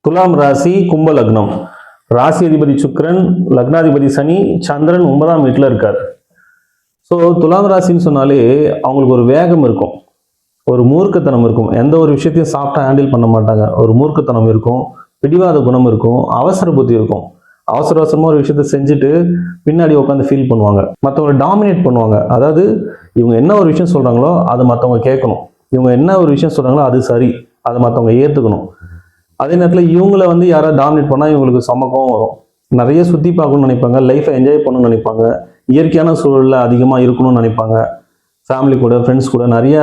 துலாம் ராசி கும்ப லக்னம். ராசி அதிபதி சுக்கிரன், லக்னாதிபதி சனி, சந்திரன் 9ஆம் வீட்டில் இருக்கார். ஸோ துலாம் ராசின்னு சொன்னாலே அவங்களுக்கு ஒரு வேகம் இருக்கும், ஒரு மூர்க்கத்தனம் இருக்கும். எந்த ஒரு விஷயத்தையும் சாஃப்டாக ஹேண்டில் பண்ண மாட்டாங்க. ஒரு மூர்க்கத்தனம் இருக்கும், பிடிவாத குணம் இருக்கும், அவசர புத்தி இருக்கும். அவசர அவசரமாக ஒரு விஷயத்த செஞ்சுட்டு பின்னாடி உட்காந்து ஃபீல் பண்ணுவாங்க. மற்றவங்களை டாமினேட் பண்ணுவாங்க. அதாவது இவங்க என்ன ஒரு விஷயம் சொல்கிறாங்களோ அதை மற்றவங்க கேட்கணும். இவங்க என்ன ஒரு விஷயம் சொல்கிறாங்களோ அது சரி, அதை மற்றவங்க ஏற்றுக்கணும். அதே நேரத்தில் இவங்கள வந்து யாராவது டாமினேட் பண்ணால் இவங்களுக்கு சமக்கம் வரும். நிறைய சுற்றி பார்க்கணும்னு நினைப்பாங்க, லைஃப்பை என்ஜாய் பண்ணணும்னு நினைப்பாங்க, இயற்கையான சூழலில் அதிகமாக இருக்கணும்னு நினைப்பாங்க, ஃபேமிலி கூட ஃப்ரெண்ட்ஸ் கூட நிறைய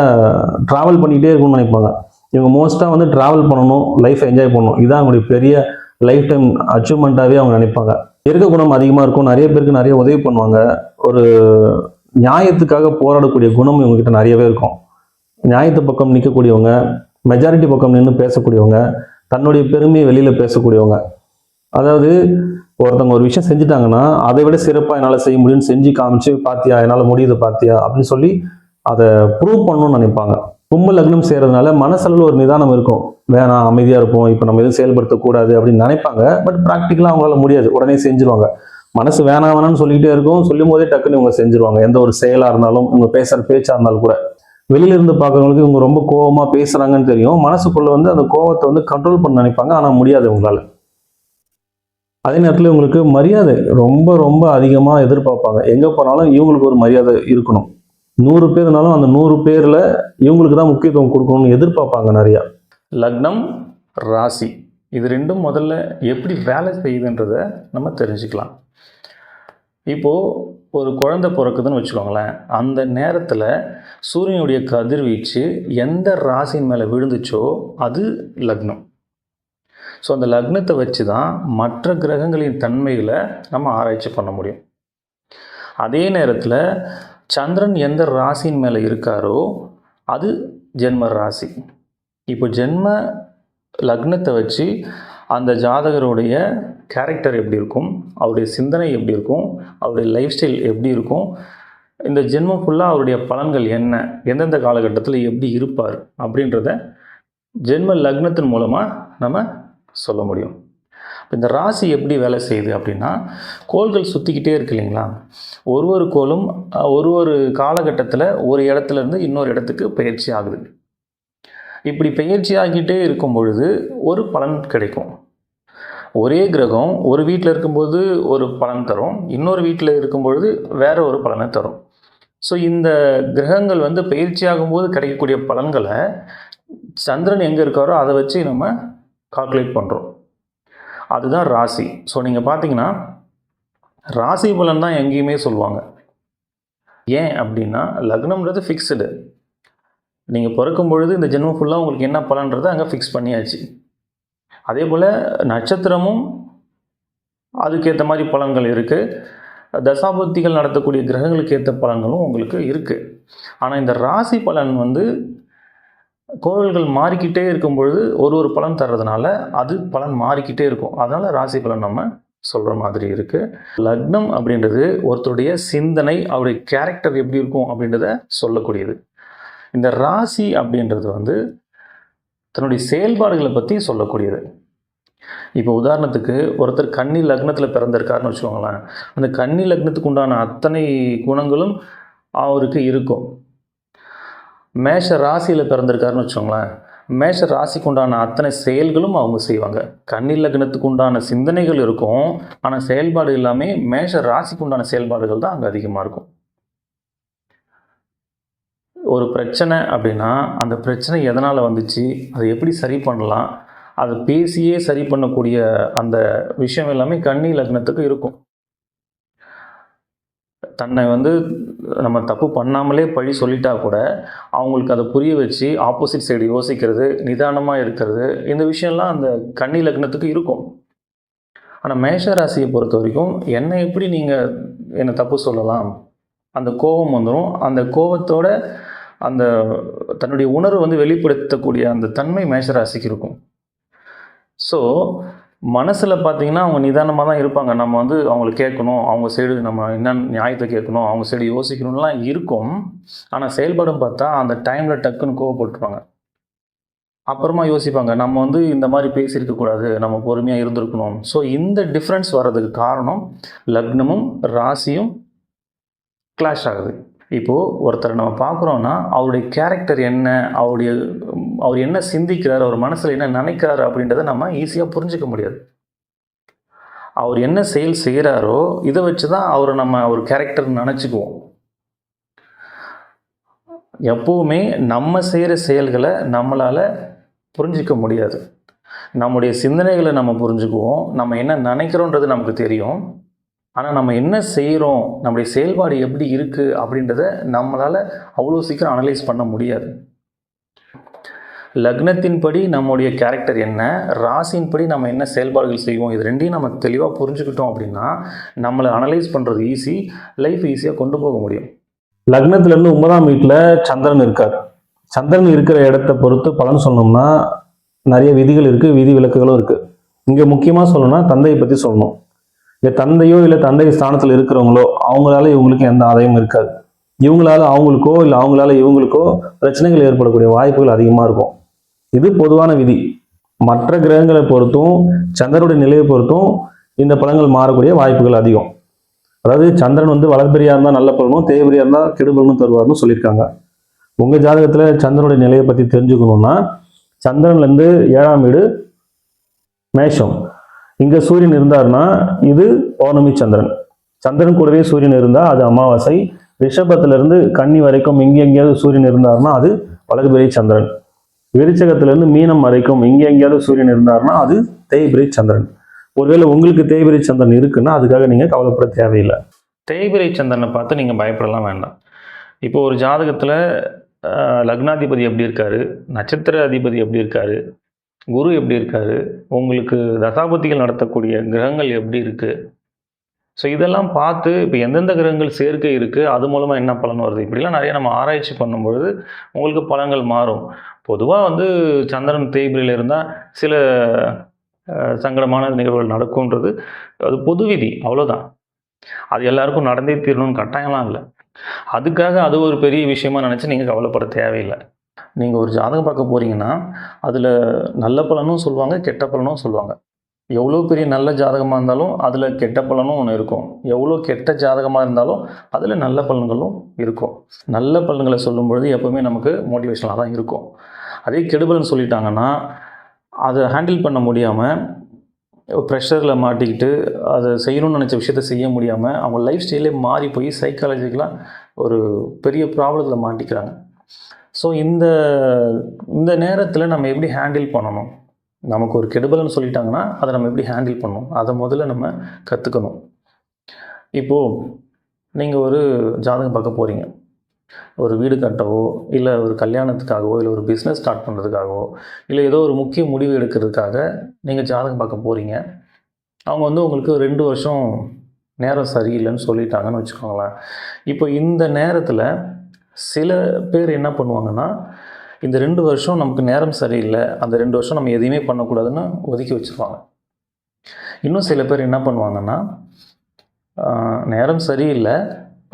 ட்ராவல் பண்ணிகிட்டே இருக்கணும்னு நினைப்பாங்க. இவங்க மோஸ்ட்டாக வந்து ட்ராவல் பண்ணணும், லைஃப்பை என்ஜாய் பண்ணணும், இதுதான் அவங்களுடைய பெரிய லைஃப் டைம் அச்சீவ்மெண்ட்டாகவே அவங்க நினைப்பாங்க. இருக்க குணம் அதிகமாக இருக்கும், நிறைய பேருக்கு நிறைய உதவி பண்ணுவாங்க. ஒரு நியாயத்துக்காக போராடக்கூடிய குணம் இவங்ககிட்ட நிறையவே இருக்கும். நியாயத்து பக்கம் நிற்கக்கூடியவங்க, மெஜாரிட்டி பக்கம் நின்று பேசக்கூடியவங்க, தன்னுடைய பெருமையை வெளியில் பேசக்கூடியவங்க. அதாவது ஒருத்தவங்க ஒரு விஷயம் செஞ்சுட்டாங்கன்னா அதை விட சிறப்பாக என்னால் செய்ய முடியும்னு செஞ்சு காமிச்சு, பாத்தியா என்னால் முடியுது பாத்தியா அப்படின்னு சொல்லி அதை ப்ரூவ் பண்ணணும்னு நினைப்பாங்க. கும்ப லக்னம் செய்கிறதுனால மனசளவில் ஒரு நிதானம் இருக்கும். வேணாம், அமைதியாக இருப்போம், இப்போ நம்ம எதுவும் செயல்படுத்தக்கூடாது அப்படின்னு நினைப்பாங்க. பட் ப்ராக்டிக்கலாக அவங்களால முடியாது, உடனே செஞ்சுருவாங்க. மனசு வேணாம் வேணாம்னு சொல்லிக்கிட்டே இருக்கும், சொல்லும் போதே டக்குன்னு இவங்க செஞ்சுருவாங்க. எந்த ஒரு செயலாக இருந்தாலும், இவங்க பேசுகிற பேச்சாக இருந்தாலும் கூட. வெளியில இருந்து பார்க்குறவங்களுக்கு இவங்க ரொம்ப கோவமா பேசுறாங்கன்னு தெரியும். மனசுக்குள்ள வந்து அந்த கோவத்தை வந்து கண்ட்ரோல் பண்ண நினைப்பாங்க, ஆனா முடியாது இவங்களால. அதே நேரத்தில் இவங்களுக்கு மரியாதை ரொம்ப ரொம்ப அதிகமா எதிர்பார்ப்பாங்க. எங்க போனாலும் இவங்களுக்கு ஒரு மரியாதை இருக்கணும். 100 பேர் இருந்தாலும் அந்த 100 பேர்ல இவங்களுக்கு தான் முக்கியத்துவம் கொடுக்கணும்னு எதிர்பார்ப்பாங்க நிறையா. லக்னம், ராசி இது ரெண்டும் முதல்ல எப்படி வேலை செய்யுதுன்றதை நம்ம தெரிஞ்சுக்கலாம். இப்போது ஒரு குழந்தை பிறக்குதுன்னு வச்சுக்கோங்களேன். அந்த நேரத்தில் சூரியனுடைய கதிர்வீச்சு எந்த ராசியின் மேலே விழுந்துச்சோ அது லக்னம். ஸோ அந்த லக்னத்தை வச்சு தான் மற்ற கிரகங்களின் தன்மைகளை நம்ம ஆராய்ச்சி பண்ண முடியும். அதே நேரத்தில் சந்திரன் எந்த ராசியின் மேலே இருக்காரோ அது ஜென்ம ராசி. இப்போ ஜென்ம லக்னத்தை வச்சு அந்த ஜாதகருடைய கேரக்டர் எப்படி இருக்கும், அவருடைய சிந்தனை எப்படி இருக்கும், அவருடைய லைஃப் ஸ்டைல் எப்படி இருக்கும், இந்த ஜென்மம் ஃபுல்லாக அவருடைய பலன்கள் என்ன, எந்தெந்த காலகட்டத்தில் எப்படி இருப்பார் அப்படின்றத ஜென்ம லக்னத்தின் மூலமாக நம்ம சொல்ல முடியும். இந்த ராசி எப்படி வேலை செய்யுது அப்படின்னா, கோள்கள் சுற்றிக்கிட்டே இருக்கு இல்லைங்களா. ஒரு கோளும் ஒரு காலகட்டத்தில் ஒரு இடத்துலேருந்து இன்னொரு இடத்துக்கு பயிற்சி ஆகுது. இப்படி பயிற்சி ஆகிட்டே இருக்கும் பொழுது ஒரு பலன் கிடைக்கும். ஒரே கிரகம் ஒரு வீட்டில் இருக்கும்போது ஒரு பலன் தரும், இன்னொரு வீட்டில் இருக்கும்பொழுது வேற ஒரு பலனை தரும். ஸோ இந்த கிரகங்கள் வந்து பயிற்சி ஆகும்போது கிடைக்கக்கூடிய பலன்களை சந்திரன் எங்கே இருக்காரோ அதை வச்சு நம்ம கால்குலேட் பண்ணுறோம். அதுதான் ராசி. ஸோ நீங்கள் பார்த்தீங்கன்னா ராசி பலன் தான் எங்கேயுமே சொல்லுவாங்க. ஏன் அப்படின்னா லக்னம்ன்றது ஃபிக்ஸ்டு. நீங்கள் பிறக்கும் பொழுது இந்த ஜென்மம் ஃபுல்லாக உங்களுக்கு என்ன பலன்றதை அங்கே ஃபிக்ஸ் பண்ணியாச்சு. அதே போல் நட்சத்திரமும் அதுக்கேற்ற மாதிரி பலன்கள் இருக்குது. தசாபுத்திகள் நடத்தக்கூடிய கிரகங்களுக்கு ஏற்ற பலன்களும் உங்களுக்கு இருக்குது. ஆனால் இந்த ராசி பலன் வந்து கோள்கள் மாறிக்கிட்டே இருக்கும் பொழுது ஒரு பலன் தர்றதுனால அது பலன் மாறிக்கிட்டே இருக்கும். அதனால் ராசி பலன் நம்ம சொல்கிற மாதிரி இருக்குது. லக்னம் அப்படின்றது ஒருத்தருடைய சிந்தனை, அவருடைய கேரக்டர் எப்படி இருக்கும் அப்படின்றத சொல்லக்கூடியது. இந்த ராசி அப்படின்றது வந்து தன்னுடைய செயல்பாடுகளை பற்றி சொல்லக்கூடியது. இப்போ உதாரணத்துக்கு ஒருத்தர் கன்னி லக்னத்தில் பிறந்திருக்காருன்னு வச்சுக்கோங்களேன். அந்த கன்னி லக்னத்துக்கு உண்டான அத்தனை குணங்களும் அவருக்கு இருக்கும். மேஷ ராசியில் பிறந்திருக்காருன்னு வச்சுக்கோங்களேன். மேஷ ராசிக்கு உண்டான அத்தனை செயல்களும் அவங்க செய்வாங்க. கன்னி லக்னத்துக்கு உண்டான சிந்தனைகள் இருக்கும், ஆனால் செயல்பாடு எல்லாமே மேஷ ராசிக்கு உண்டான செயல்பாடுகள் தான் அங்கே அதிகமாக இருக்கும். ஒரு பிரச்சனை அப்படின்னா அந்த பிரச்சனை எதனால் வந்துச்சு, அதை எப்படி சரி பண்ணலாம், அதை பேசியே சரி பண்ணக்கூடிய அந்த விஷயம் எல்லாமே கன்னி லக்னத்துக்கு இருக்கும். தன்னை வந்து நம்ம தப்பு பண்ணாமலே பழி சொல்லிட்டா கூட அவங்களுக்கு அதை புரிய வச்சு ஆப்போசிட் சைடு யோசிக்கிறது, நிதானமாக இருக்கிறது, இந்த விஷயம்லாம் அந்த கன்னி லக்னத்துக்கு இருக்கும். ஆனால் மேஷ ராசியை பொறுத்த வரைக்கும் என்னை எப்படி நீங்கள் என்னை தப்பு சொல்லலாம், அந்த கோபம் வந்துடும். அந்த கோபத்தோட அந்த தன்னுடைய உணர்வு வந்து வெளிப்படுத்தக்கூடிய அந்த தன்மை மேஷராசிக்கு இருக்கும். ஸோ மனசில் பார்த்திங்கன்னா அவங்க நிதானமாக தான் இருப்பாங்க. நம்ம வந்து அவங்கள கேட்கணும், அவங்க சைடு நம்ம என்ன நியாயத்தை கேட்கணும், அவங்க சைடு யோசிக்கணும்லாம் இருக்கும். ஆனால் செயல்படும் பார்த்தா அந்த டைமில் டக்குன்னு கோவப்பட்டுருவாங்க. அப்புறமா யோசிப்பாங்க, நம்ம வந்து இந்த மாதிரி பேசியிருக்கக்கூடாது, நம்ம பொறுமையாக இருந்திருக்கணும். ஸோ இந்த டிஃப்ரென்ஸ் வர்றதுக்கு காரணம் லக்னமும் ராசியும் கிளாஷ் ஆகுது. இப்போது ஒருத்தரை நம்ம பார்க்குறோன்னா அவருடைய கேரக்டர் என்ன, அவர் என்ன சிந்திக்கிறார், அவர் மனசில் என்ன நினைக்கிறாரு அப்படின்றத நம்ம ஈஸியாக புரிஞ்சிக்க முடியாது. அவர் என்ன செயல் செய்கிறாரோ இதை வச்சு தான் அவரை நம்ம ஒரு கேரக்டர்னு நினச்சிக்குவோம். எப்போவுமே நம்ம செய்கிற செயல்களை நம்மளால் புரிஞ்சிக்க முடியாது. நம்முடைய சிந்தனைகளை நம்ம புரிஞ்சுக்குவோம், நம்ம என்ன நினைக்கிறோன்றது நமக்கு தெரியும். ஆனால் நம்ம என்ன செய்கிறோம், நம்முடைய செயல்பாடு எப்படி இருக்குது அப்படின்றத நம்மளால் அவ்வளோ சீக்கிரம் அனலைஸ் பண்ண முடியாது. லக்னத்தின்படி நம்முடைய கேரக்டர் என்ன, ராசியின்படி நம்ம என்ன செயல்பாடுகள் செய்வோம், இது ரெண்டையும் நம்ம தெளிவாக புரிஞ்சுக்கிட்டோம் அப்படின்னா நம்மளை அனலைஸ் பண்ணுறது ஈஸி, லைஃப் ஈஸியாக கொண்டு போக முடியும். லக்னத்திலேருந்து 9ஆம் வீட்டில் சந்திரன் இருக்கார். சந்திரன் இருக்கிற இடத்த பொறுத்து பலன் சொன்னோம்னா நிறைய விதிகள் இருக்குது, விதி விலக்குகளும் இருக்குது. இங்கே முக்கியமாக சொல்லணும்னா தந்தையை பற்றி சொல்லணும். இங்கே தந்தையோ இல்லை தந்தை ஸ்தானத்தில் இருக்கிறவங்களோ அவங்களால இவங்களுக்கு எந்த ஆதாயமும் இருக்காது. இவங்களால அவங்களுக்கோ இல்லை அவங்களால இவங்களுக்கோ பிரச்சனைகள் ஏற்படக்கூடிய வாய்ப்புகள் அதிகமாக இருக்கும். இது பொதுவான விதி. மற்ற கிரகங்களை பொறுத்தும் சந்திரனுடைய நிலையை பொறுத்தும் இந்த பலன்கள் மாறக்கூடிய வாய்ப்புகள் அதிகம். அதாவது சந்திரன் வந்து வளர்பிரியா இருந்தால் நல்ல பலனும், தேய்பிரியா இருந்தால் கெடுபலனும் தருவார்னு சொல்லியிருக்காங்க. உங்கள் ஜாதகத்தில் சந்திரனுடைய நிலையை பற்றி தெரிஞ்சுக்கணும்னா சந்திரன்லேருந்து 7ஆம் வீடு மேஷம், இங்கே சூரியன் இருந்தார்னா இது பௌர்ணமி சந்திரன். சந்திரன் கூடவே சூரியன் இருந்தால் அது அமாவாசை. ரிஷபத்திலிருந்து கன்னி வரைக்கும் இங்கே எங்கேயாவது சூரியன் இருந்தார்னா அது வளர்பிறை சந்திரன். விருச்சகத்திலிருந்து மீனம் வரைக்கும் இங்கே எங்கேயாவது சூரியன் இருந்தார்னா அது தேய்பிரை சந்திரன். ஒருவேளை உங்களுக்கு தேய்பிரை சந்திரன் இருக்குன்னா அதுக்காக நீங்கள் கவலைப்பட தேவையில்லை. தேய்பிரை சந்திரனை பார்த்து நீங்கள் பயப்படலாம் வேண்டாம். இப்போ ஒரு ஜாதகத்தில் லக்னாதிபதி எப்படி இருக்காரு, நட்சத்திர அதிபதி எப்படி இருக்காரு, குரு எப்படி இருக்காரு, உங்களுக்கு தசாபதிகள் நடத்தக்கூடிய கிரகங்கள் எப்படி இருக்குது, ஸோ இதெல்லாம் பார்த்து இப்போ எந்தெந்த கிரகங்கள் சேர்க்கை இருக்குது, அது மூலமாக என்ன பலன் வருது, இப்படிலாம் நிறைய நம்ம ஆராய்ச்சி பண்ணும்பொழுது உங்களுக்கு பலன்கள் மாறும். பொதுவாக வந்து சந்திரன் தேய்பிரையில் இருந்தால் சில சங்கடமான நிகழ்வுகள் நடக்கும்ன்றது அது பொது விதி, அவ்வளோதான். அது எல்லாருக்கும் நடந்தே தீரணும்னு கட்டாயம்லாம் இல்லை. அதுக்காக அது ஒரு பெரிய விஷயமா நினச்சி நீங்கள் கவலைப்பட தேவையில்லை. நீங்கள் ஒரு ஜாதகம் பார்க்க போகிறீங்கன்னா அதில் நல்ல பலனும் சொல்லுவாங்க, கெட்ட பலனும் சொல்லுவாங்க. எவ்வளோ பெரிய நல்ல ஜாதகமாக இருந்தாலும் அதில் கெட்ட பலனும் ஒன்று இருக்கும், எவ்வளோ கெட்ட ஜாதகமாக இருந்தாலும் அதில் நல்ல பலன்களும் இருக்கும். நல்ல பலன்களை சொல்லும்பொழுது எப்போவுமே நமக்கு மோட்டிவேஷனாக தான் இருக்கும். அதே கெடுபலன் சொல்லிட்டாங்கன்னா அதை ஹேண்டில் பண்ண முடியாமல் ப்ரெஷரில் மாட்டிக்கிட்டு அதை செய்யணும்னு நினச்ச விஷயத்த செய்ய முடியாமல் அவங்க லைஃப் ஸ்டைலே மாறி போய் சைக்காலஜிக்கலாக ஒரு பெரிய ப்ராப்ளத்தில் மாட்டிக்கிறாங்க. ஸோ இந்த நேரத்தில் நம்ம எப்படி ஹேண்டில் பண்ணணும், நமக்கு ஒரு கெடுபலன்னு சொல்லிட்டாங்கன்னா அதை நம்ம எப்படி ஹேண்டில் பண்ணணும், அதை முதல்ல நம்ம கற்றுக்கணும். இப்போது நீங்கள் ஒரு ஜாதகம் பார்க்க போகிறீங்க, ஒரு வீடு கட்டவோ இல்லை ஒரு கல்யாணத்துக்காகவோ இல்லை ஒரு பிஸ்னஸ் ஸ்டார்ட் பண்ணுறதுக்காகவோ இல்லை ஏதோ ஒரு முக்கிய முடிவு எடுக்கிறதுக்காக நீங்கள் ஜாதகம் பார்க்க போகிறீங்க. அவங்க வந்து உங்களுக்கு 2 வருஷம் நேரம் சரியில்லைன்னு சொல்லிட்டாங்கன்னு வச்சுக்கோங்களேன். இப்போ இந்த நேரத்தில் சில பேர் என்ன பண்ணுவாங்கன்னா, இந்த 2 வருஷம் நமக்கு நேரம் சரியில்லை, அந்த 2 வருஷம் நம்ம எதையுமே பண்ணக்கூடாதுன்னு ஒதுக்கி வச்சுருவாங்க. இன்னும் சில பேர் என்ன பண்ணுவாங்கன்னா, நேரம் சரியில்லை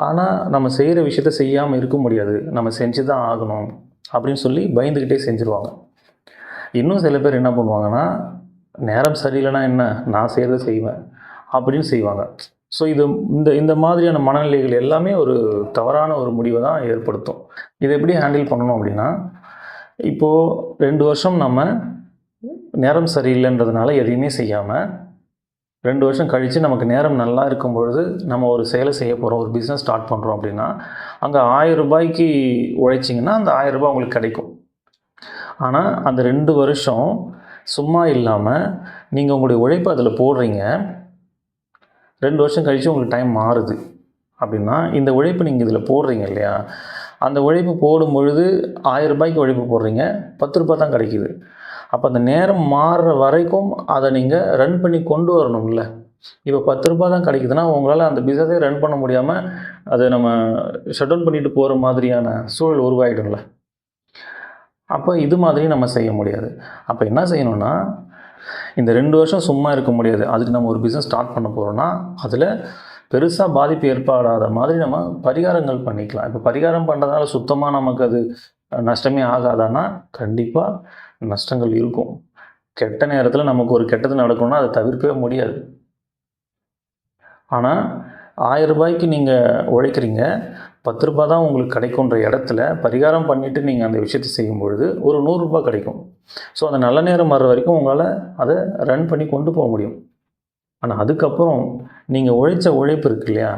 ஆனால் நம்ம செய்கிற விஷயத்த செய்யாமல் இருக்க முடியாது, நம்ம செஞ்சு தான் ஆகணும் அப்படின்னு சொல்லி பயந்துக்கிட்டே செஞ்சுருவாங்க. இன்னும் சில பேர் என்ன பண்ணுவாங்கன்னா, நேரம் சரியில்லைனா என்ன, நான் செய்கிறத செய்வேன் அப்படின்னு செய்வாங்க. ஸோ இந்த மாதிரியான மனநிலைகள் எல்லாமே ஒரு தவறான ஒரு முடிவை தான் ஏற்படுத்தும். இதை எப்படி ஹேண்டில் பண்ணணும் அப்படின்னா, இப்போது 2 வருஷம் நம்ம நேரம் சரியில்லைன்றதுனால எதையுமே செய்யாமல் 2 வருஷம் கழித்து நமக்கு நேரம் நல்லா இருக்கும் பொழுது நம்ம ஒரு செயலை செய்ய போகிறோம், ஒரு பிஸ்னஸ் ஸ்டார்ட் பண்ணுறோம் அப்படின்னா அங்கே 1000 ரூபாய்க்கு உழைச்சிங்கன்னா அந்த 1000 ரூபாய் உங்களுக்கு கிடைக்கும். ஆனால் அந்த 2 வருஷம் சும்மா இல்லாமல் நீங்கள் உங்களுடைய உழைப்பு அதில் போடுறீங்க, 2 வருஷம் கழித்து உங்களுக்கு டைம் மாறுது அப்படின்னா இந்த உழைப்பு நீங்கள் இதில் போடுறீங்க இல்லையா, அந்த உழைப்பு போடும் பொழுது 1000 ரூபாய்க்கு உழைப்பு போடுறீங்க, 10 ரூபாய் தான் கிடைக்கிது. அப்போ அந்த நேரம் மாறுற வரைக்கும் அதை நீங்கள் ரன் பண்ணி கொண்டு வரணும்ல. இப்போ 10 ரூபாய் தான் கிடைக்குதுன்னா உங்களால் அந்த பிஸ்னஸே ரன் பண்ண முடியாமல் அதை நம்ம ஷட் டவுன் பண்ணிட்டு போகிற மாதிரியான சூழல் உருவாகிடும்ல. அப்போ இது மாதிரி நம்ம செய்ய முடியாது. அப்போ என்ன செய்யணும்னா, இந்த 2 வருஷம் சும்மா இருக்க முடியாது, அதுக்கு நம்ம ஒரு பிஸ்னஸ் ஸ்டார்ட் பண்ண போகிறோன்னா அதில் பெருசாக பாதிப்பு ஏற்படாத மாதிரி நம்ம பரிகாரங்கள் பண்ணிக்கலாம். இப்போ பரிகாரம் பண்ணுறதுனால சுத்தமாக நமக்கு அது நஷ்டமே ஆகாதான்னா கண்டிப்பாக நஷ்டங்கள் இருக்கும். கெட்ட நேரத்தில் நமக்கு ஒரு கெட்டது நடக்கணும்னா அதை தவிர்க்கவே முடியாது. ஆனால் ரூ. 1000க்கு நீங்கள் உழைக்கிறீங்க, ரூ. 10 தான் உங்களுக்கு கிடைக்குன்ற இடத்துல பரிகாரம் பண்ணிவிட்டு நீங்கள் அந்த விஷயத்தை செய்யும்பொழுது ஒரு ரூ. 100 கிடைக்கும். ஸோ அந்த நல்ல நேரம் வர்ற வரைக்கும் உங்களால் அதை ரன் பண்ணி கொண்டு போக முடியும். ஆனால் அதுக்கப்புறம் நீங்கள் உழைச்ச உழைப்பு இருக்கு இல்லையா,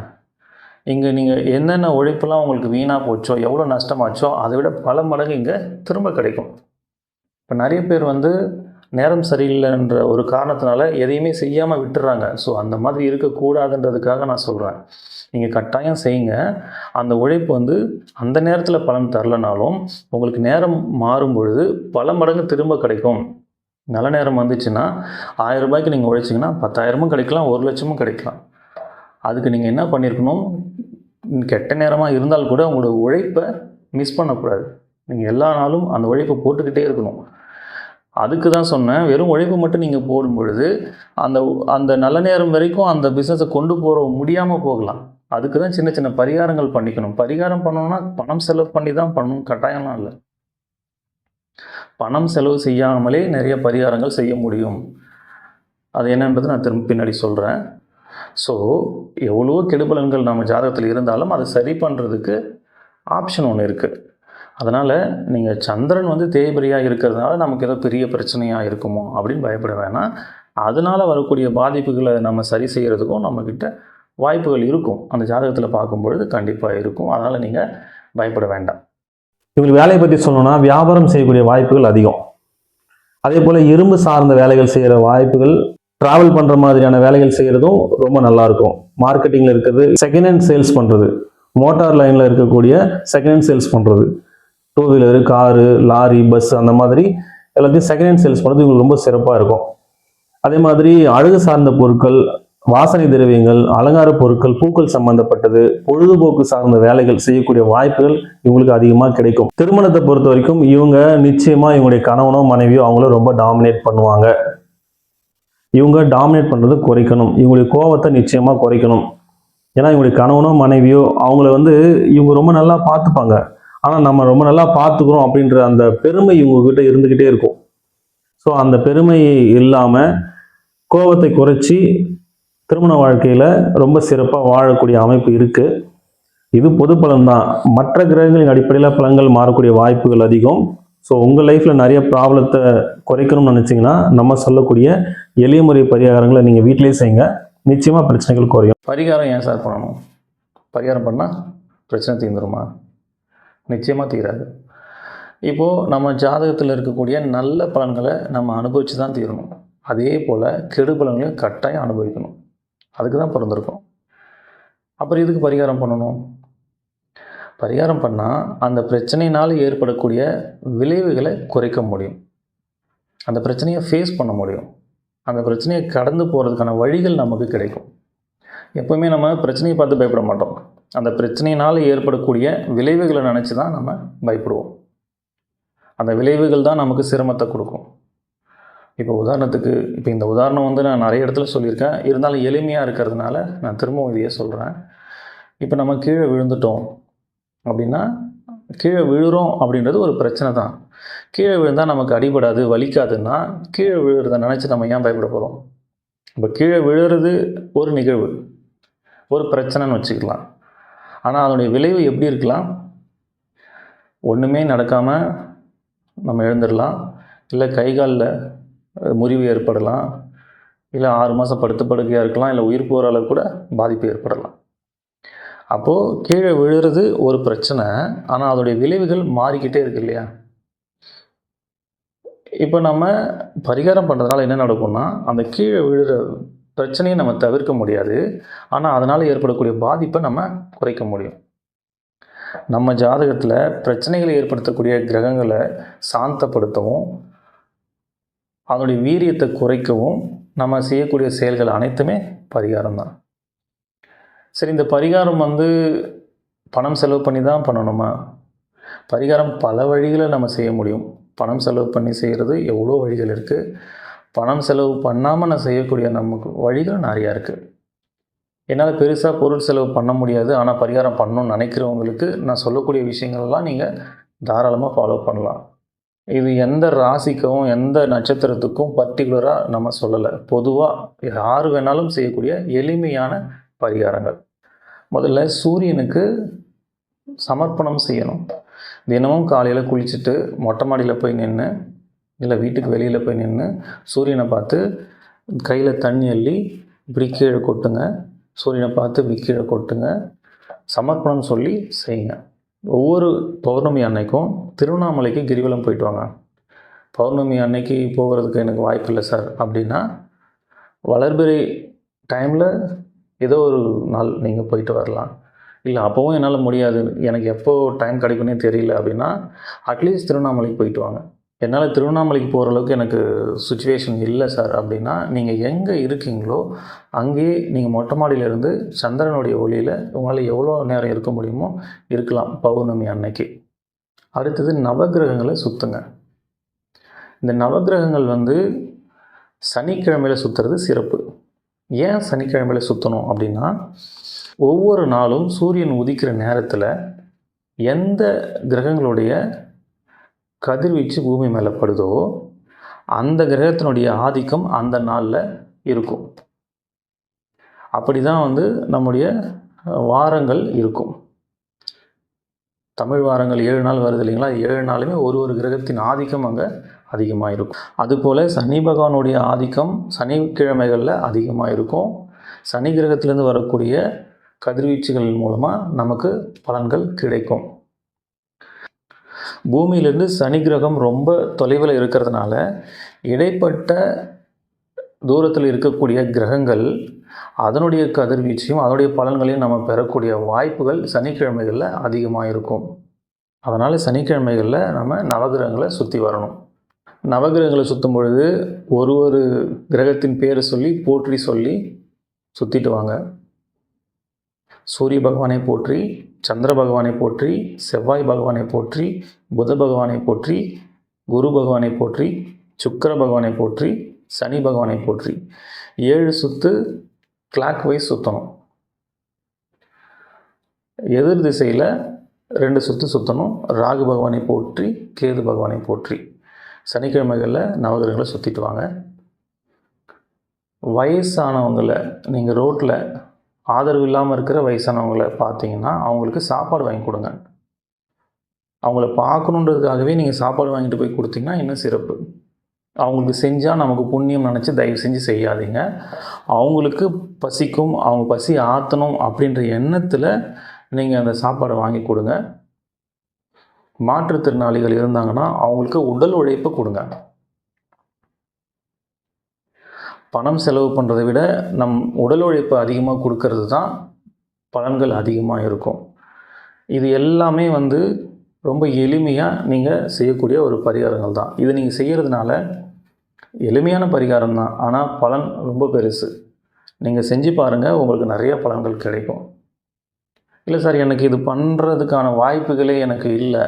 இங்கே நீங்கள் என்னென்ன உழைப்பெல்லாம் உங்களுக்கு வீணாக போச்சோ, எவ்வளோ நஷ்டமாச்சோ அதை விட பல மடங்கு இங்கே திரும்ப கிடைக்கும். இப்போ நிறைய பேர் நேரம் சரியில்லைன்ற ஒரு காரணத்தினால எதையுமே செய்யாமல் விட்டுறாங்க. ஸோ அந்த மாதிரி இருக்கக்கூடாதுன்றதுக்காக நான் சொல்கிறேன், நீங்கள் கட்டாயம் செய்யுங்க. அந்த உழைப்பு அந்த நேரத்தில் பலன் தரலனாலும் உங்களுக்கு நேரம் மாறும் பொழுது பல மடங்கு திரும்ப கிடைக்கும். நல்ல நேரம் வந்துச்சுன்னா ரூ. 1000க்கு நீங்கள் உழைச்சிங்கன்னா 10,000 கிடைக்கலாம், 1,00,000 கிடைக்கலாம். அதுக்கு நீங்கள் என்ன பண்ணியிருக்கணும், கெட்ட நேரமாக இருந்தால் கூட உங்களோட உழைப்பை மிஸ் பண்ணக்கூடாது. நீங்கள் எல்லா நாளும் அந்த உழைப்பை போட்டுக்கிட்டே இருக்கணும். அதுக்கு தான் சொன்னேன், வெறும் உழைப்பு மட்டும் நீங்கள் போடும் பொழுது அந்த நல்ல நேரம் வரைக்கும் அந்த பிஸ்னஸை கொண்டு போக முடியாமல் போகலாம். அதுக்கு தான் சின்ன சின்ன பரிகாரங்கள் பண்ணிக்கணும். பரிகாரம் பண்ணணும்னா பணம் செலவு பண்ணி தான் பண்ணணும், கட்டாயம்லாம் இல்லை. பணம் செலவு செய்யாமலே நிறைய பரிகாரங்கள் செய்ய முடியும். அது என்னன்றது நான் திரும்ப பின்னாடி சொல்கிறேன். ஸோ எவ்வளோ கெடுபலன்கள் நம்ம ஜாதகத்தில் இருந்தாலும் அதை சரி பண்ணுறதுக்கு ஆப்ஷன் ஒன்று இருக்குது. அதனால் நீங்கள் சந்திரன் தேய்பிரையாக இருக்கிறதுனால நமக்கு ஏதோ பெரிய பிரச்சனையாக இருக்குமோ அப்படின்னு பயப்பட வேணாம். அதனால் வரக்கூடிய பாதிப்புகளை நம்ம சரி செய்கிறதுக்கும் நம்மக்கிட்ட வாய்ப்புகள் இருக்கும். அந்த ஜாதகத்தில் பார்க்கும்பொழுது கண்டிப்பாக இருக்கும். அதனால் நீங்கள் பயப்பட வேண்டாம். இவங்களுக்கு வேலையை பற்றி சொல்லணும்னா, வியாபாரம் செய்யக்கூடிய வாய்ப்புகள் அதிகம். அதே போல் இரும்பு சார்ந்த வேலைகள் செய்கிற வாய்ப்புகள், ட்ராவல் பண்ணுற மாதிரியான வேலைகள் செய்கிறதும் ரொம்ப நல்லாயிருக்கும். மார்க்கெட்டிங்கில் இருக்கிறது, செகண்ட் ஹேண்ட் சேல்ஸ் பண்ணுறது, மோட்டார் லைனில் இருக்கக்கூடிய செகண்ட் ஹேண்ட் சேல்ஸ் பண்ணுறது, 2 வீலரு, காரு, லாரி, பஸ் அந்த மாதிரி எல்லாத்தையும் செகண்ட் ஹேண்ட் சேல்ஸ் பண்ணுறது இவங்களுக்கு ரொம்ப சிறப்பாக இருக்கும். அதே மாதிரி அழகு சார்ந்த பொருட்கள், வாசனை திரவியங்கள், அலங்கார பொருட்கள், பூக்கள் சம்பந்தப்பட்டது, பொழுதுபோக்கு சார்ந்த வேலைகள் செய்யக்கூடிய வாய்ப்புகள் இவங்களுக்கு அதிகமாக கிடைக்கும். திருமணத்தை பொறுத்த வரைக்கும் இவங்க நிச்சயமா இவங்களுடைய கணவனோ மனைவியோ அவங்கள ரொம்ப டாமினேட் பண்ணுவாங்க. இவங்க டாமினேட் பண்ணுறது குறைக்கணும். இவங்களுடைய கோபத்தை நிச்சயமா குறைக்கணும். ஏன்னா இவங்களுடைய கணவனோ மனைவியோ அவங்கள இவங்க ரொம்ப நல்லா பார்த்துப்பாங்க. ஆனால் நம்ம ரொம்ப நல்லா பார்த்துக்கிறோம் அப்படின்ற அந்த பெருமை இவங்ககிட்ட இருந்துக்கிட்டே இருக்கும். ஸோ அந்த பெருமை இல்லாமல் கோபத்தை குறைச்சி திருமண வாழ்க்கையில் ரொம்ப சிறப்பாக வாழக்கூடிய அமைப்பு இருக்குது. இது பொது பலன் தான். மற்ற கிரகங்களின் அடிப்படையில் பலன்கள் மாறக்கூடிய வாய்ப்புகள் அதிகம். ஸோ உங்கள் லைஃப்பில் நிறைய ப்ராப்ளத்தை குறைக்கணும்னு நினச்சிங்கன்னா நம்ம சொல்லக்கூடிய எளிய முறை பரிகாரங்களை நீங்கள் வீட்டிலே செய்யுங்க. நிச்சயமாக பிரச்சனைகள் குறையும். பரிகாரம் ஏன் சார் பண்ணணும்? பரிகாரம் பண்ணால் பிரச்சனை தீர்ந்துருமா? நிச்சயமாக தீராது. இப்போது நம்ம ஜாதகத்தில் இருக்கக்கூடிய நல்ல பலன்களை நம்ம அனுபவித்து தான் தீரணும். அதே போல் கெடு பலன்களையும் கட்டாயம் அனுபவிக்கணும். அதுக்கு தான் பிறந்திருக்கோம். அப்புறம் இதுக்கு பரிகாரம் பண்ணணும். பரிகாரம் பண்ணால் அந்த பிரச்சனையினால் ஏற்படக்கூடிய விளைவுகளை குறைக்க முடியும். அந்த பிரச்சனையை ஃபேஸ் பண்ண முடியும். அந்த பிரச்சனையை கடந்து போகிறதுக்கான வழிகள் நமக்கு கிடைக்கும். எப்போவுமே நம்ம பிரச்சனையை பார்த்து பயப்பட மாட்டோம். அந்த பிரச்சனையினால் ஏற்படக்கூடிய விளைவுகளை நினச்சி தான் நம்ம பயப்படுவோம். அந்த விளைவுகள் தான் நமக்கு சிரமத்தை கொடுக்கும். இப்போ உதாரணத்துக்கு, இப்போ இந்த உதாரணம் நான் நிறைய இடத்துல சொல்லியிருக்கேன். இருந்தாலும் எளிமையாக இருக்கிறதுனால நான் திரும்பவும் இதையே சொல்கிறேன். இப்போ நம்ம கீழே விழுந்துட்டோம் அப்படின்னா, கீழே விழுறோம் அப்படின்றது ஒரு பிரச்சனை தான். கீழே விழுந்தால் நமக்கு அடிபடாது, வலிக்காதுன்னா கீழே விழுறதை நினச்சி நம்ம ஏன் பயப்பட போகிறோம்? இப்போ கீழே விழுறது ஒரு நிகழ்வு, ஒரு பிரச்சனைன்னு வச்சுக்கலாம். ஆனால் அதனுடைய விளைவு எப்படி இருக்கலாம்? ஒன்றுமே நடக்காமல் நம்ம எழுந்துடலாம், இல்லை கை காலில் முறிவு ஏற்படலாம், இல்லை 6 மாதம் படுத்த படுக்கையாக இருக்கலாம், இல்லை உயிர் போகிற அளவு கூட பாதிப்பு ஏற்படலாம். அப்போது கீழே விழுறது ஒரு பிரச்சனை, ஆனால் அதோடைய விளைவுகள் மாறிக்கிட்டே இருக்கு இல்லையா? இப்போ நம்ம பரிகாரம் பண்ணுறதுனால என்ன நடக்கும்னா, அந்த கீழே விழுற பிரச்சனையை நம்ம தவிர்க்க முடியாது, ஆனால் அதனால் ஏற்படக்கூடிய பாதிப்பை நம்ம குறைக்க முடியும். நம்ம ஜாதகத்தில் பிரச்சனைகளை ஏற்படுத்தக்கூடிய கிரகங்களை சாந்தப்படுத்தவும், அதனுடைய வீரியத்தை குறைக்கவும் நம்ம செய்யக்கூடிய செயல்கள் அனைத்துமே பரிகாரம் தான். சரி, இந்த பரிகாரம் பணம் செலவு பண்ணி தான் பண்ணணுமா? பரிகாரம் பல வழிகளை நம்ம செய்ய முடியும். பணம் செலவு பண்ணி செய்கிறது எவ்வளோ வழிகள் இருக்குது. பணம் செலவு பண்ணாமல் நான் செய்யக்கூடிய நமக்கு வழிகள் நிறையா இருக்குது. என்னால் பெருசாக பொருள் செலவு பண்ண முடியாது, ஆனால் பரிகாரம் பண்ணணும்னு நினைக்கிறவங்களுக்கு நான் சொல்லக்கூடிய விஷயங்கள்லாம் நீங்கள் தாராளமாக ஃபாலோ பண்ணலாம். இது எந்த ராசிக்கும் எந்த நட்சத்திரத்துக்கும் பர்டிகுலராக நம்ம சொல்லலை. பொதுவாக யார் வேணாலும் செய்யக்கூடிய எளிமையான பரிகாரங்கள். முதல்ல சூரியனுக்கு சமர்ப்பணம் செய்யணும். தினமும் காலையில் குளிச்சுட்டு மொட்டை மாடியில் போய் நின்று, இல்லை வீட்டுக்கு வெளியில் போய் நின்று சூரியனை பார்த்து கையில் தண்ணி அள்ளி இப்படி கீழே கொட்டுங்க. சூரியனை பார்த்து இப்படி கீழே கொட்டுங்க. சமர்ப்பணம் சொல்லி செய்யுங்க. ஒவ்வொரு பௌர்ணமி அன்னைக்கும் திருவண்ணாமலைக்கு கிரிவலம் போயிட்டு வாங்க. பௌர்ணமி அன்னைக்கு போகிறதுக்கு எனக்கு வாய்ப்பு இல்லை சார் அப்படின்னா, வளர்பிறை டைமில் ஏதோ ஒரு நாள் நீங்கள் போயிட்டு வரலாம். இல்லை அப்போவும் என்னால் முடியாது, எனக்கு எப்போ டைம் கிடைக்குன்னே தெரியல அப்படின்னா, அட்லீஸ்ட் திருவண்ணாமலைக்கு போயிட்டு வாங்க. என்னால் திருவண்ணாமலைக்கு போகிற அளவுக்கு எனக்கு சுச்சுவேஷன் இல்லை சார் அப்படின்னா, நீங்கள் எங்கே இருக்கீங்களோ அங்கேயே நீங்கள் மொட்டை மாடியிலேருந்து சந்திரனுடைய ஒளியில் உங்களால் எவ்வளோ நேரம் இருக்க முடியுமோ இருக்கலாம் பௌர்ணமி அன்னைக்கு. அடுத்தது நவகிரகங்களை சுற்றுங்க. இந்த நவகிரகங்கள் சனிக்கிழமையில் சுற்றுறது சிறப்பு. ஏன் சனிக்கிழமையில் சுற்றணும் அப்படின்னா, ஒவ்வொரு நாளும் சூரியன் உதிக்கிற நேரத்தில் எந்த கிரகங்களுடைய கதிர்வீச்சு பூமி மேலே படுதோ அந்த கிரகத்தினுடைய ஆதிக்கம் அந்த நாளில் இருக்கும். அப்படி தான் நம்முடைய வாரங்கள் இருக்கும். தமிழ் வாரங்கள் 7 நாள் வருது இல்லைங்களா? 7 நாளுமே ஒரு கிரகத்தின் ஆதிக்கம் அங்கே அதிகமாக இருக்கும். அதுபோல் சனி பகவானுடைய ஆதிக்கம் சனிக்கிழமைகளில் அதிகமாக இருக்கும். சனி கிரகத்திலேருந்து வரக்கூடிய கதிர்வீச்சுகள் மூலமாக நமக்கு பலன்கள் கிடைக்கும். பூமியிலேருந்து சனி கிரகம் ரொம்ப தொலைவில் இருக்கிறதுனால இடைப்பட்ட தூரத்தில் இருக்கக்கூடிய கிரகங்கள் அதனுடைய கதிர்வீச்சையும் அதனுடைய பலன்களையும் நம்ம பெறக்கூடிய வாய்ப்புகள் சனிக்கிழமைகளில் அதிகமாக இருக்கும். அதனால் சனிக்கிழமைகளில் நம்ம நவகிரகங்களை சுற்றி வரணும். நவகிரகங்களை சுற்றும் பொழுது ஒரு கிரகத்தின் பேரை சொல்லி போற்றி சொல்லி சுற்றிட்டு வாங்க. சூரிய பகவானை போற்றி, சந்திர பகவானை போற்றி, செவ்வாய் பகவானை போற்றி, புத பகவானை போற்றி, குரு பகவானை போற்றி, சுக்கிர பகவானை போற்றி, சனி பகவானை போற்றி 7 சுற்று கிளாக் வைஸ் சுற்றணும். எதிர் திசையில் 2 சுற்று சுற்றணும். ராகு பகவானை போற்றி, கேது பகவானை போற்றி சனிக்கிழமைகளில் நவகிரகங்களை சுற்றிட்டு வாங்க. வயசானவங்களை நீங்கள் ரோட்டில் ஆதரவு இல்லாமல் இருக்கிற வயசானவங்களை பார்த்தீங்கன்னா அவங்களுக்கு சாப்பாடு வாங்கி கொடுங்க. அவங்கள பார்க்கணுன்றதுக்காகவே நீங்கள் சாப்பாடு வாங்கிட்டு போய் கொடுத்தீங்கன்னா இன்னும் சிறப்பு. அவங்களுக்கு செஞ்சால் நமக்கு புண்ணியம் நினச்சி தயவு செஞ்சு செய்யாதீங்க. அவங்களுக்கு பசிக்கும், அவங்க பசி ஆற்றணும் அப்படின்ற எண்ணத்தில் நீங்கள் அந்த சாப்பாடை வாங்கி கொடுங்க. மாற்றுத்திறனாளிகள் இருந்தாங்கன்னா அவங்களுக்கு உடல் உழைப்பை கொடுங்க. பணம் செலவு பண்ணுறதை விட நம் உடல் உழைப்பு அதிகமாக கொடுக்கறது தான் பலன்கள் அதிகமாக இருக்கும். இது எல்லாமே ரொம்ப எளிமையாக நீங்கள் செய்யக்கூடிய ஒரு பரிகாரங்கள் தான். இதை நீங்கள் செய்கிறதுனால எளிமையான பரிகாரம் தான், ஆனால் பலன் ரொம்ப பெருசு. நீங்கள் செஞ்சு பாருங்கள், உங்களுக்கு நிறைய பலன்கள் கிடைக்கும். இல்லை சார் எனக்கு இது பண்ணுறதுக்கான வாய்ப்புகளே எனக்கு இல்லை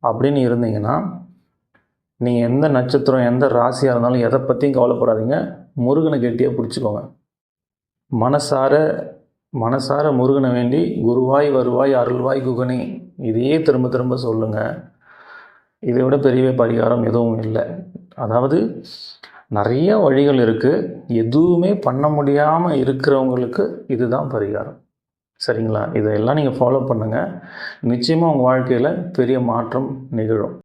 அப்படின்னு இருந்தீங்கன்னா, நீங்கள் எந்த நட்சத்திரம் எந்த ராசியாக இருந்தாலும் எதை பற்றியும் கவலைப்படாதீங்க. முருகனை கெட்டியாக பிடிச்சிக்கோங்க. மனசார முருகனை வேண்டி குருவாய் வருவாய் அருள்வாய் குகனே இதையே திரும்ப திரும்ப சொல்லுங்கள். இதை விட பெரிய பரிகாரம் எதுவும் இல்லை. அதாவது நிறைய வழிகள் இருக்குது. எதுவுமே பண்ண முடியாமல் இருக்கிறவங்களுக்கு இதுதான் பரிகாரம். சரிங்களா? இதையெல்லாம் நீங்கள் ஃபாலோ பண்ணுங்கள். நிச்சயமாக உங்கள் வாழ்க்கையில் பெரிய மாற்றம் நிகழும்.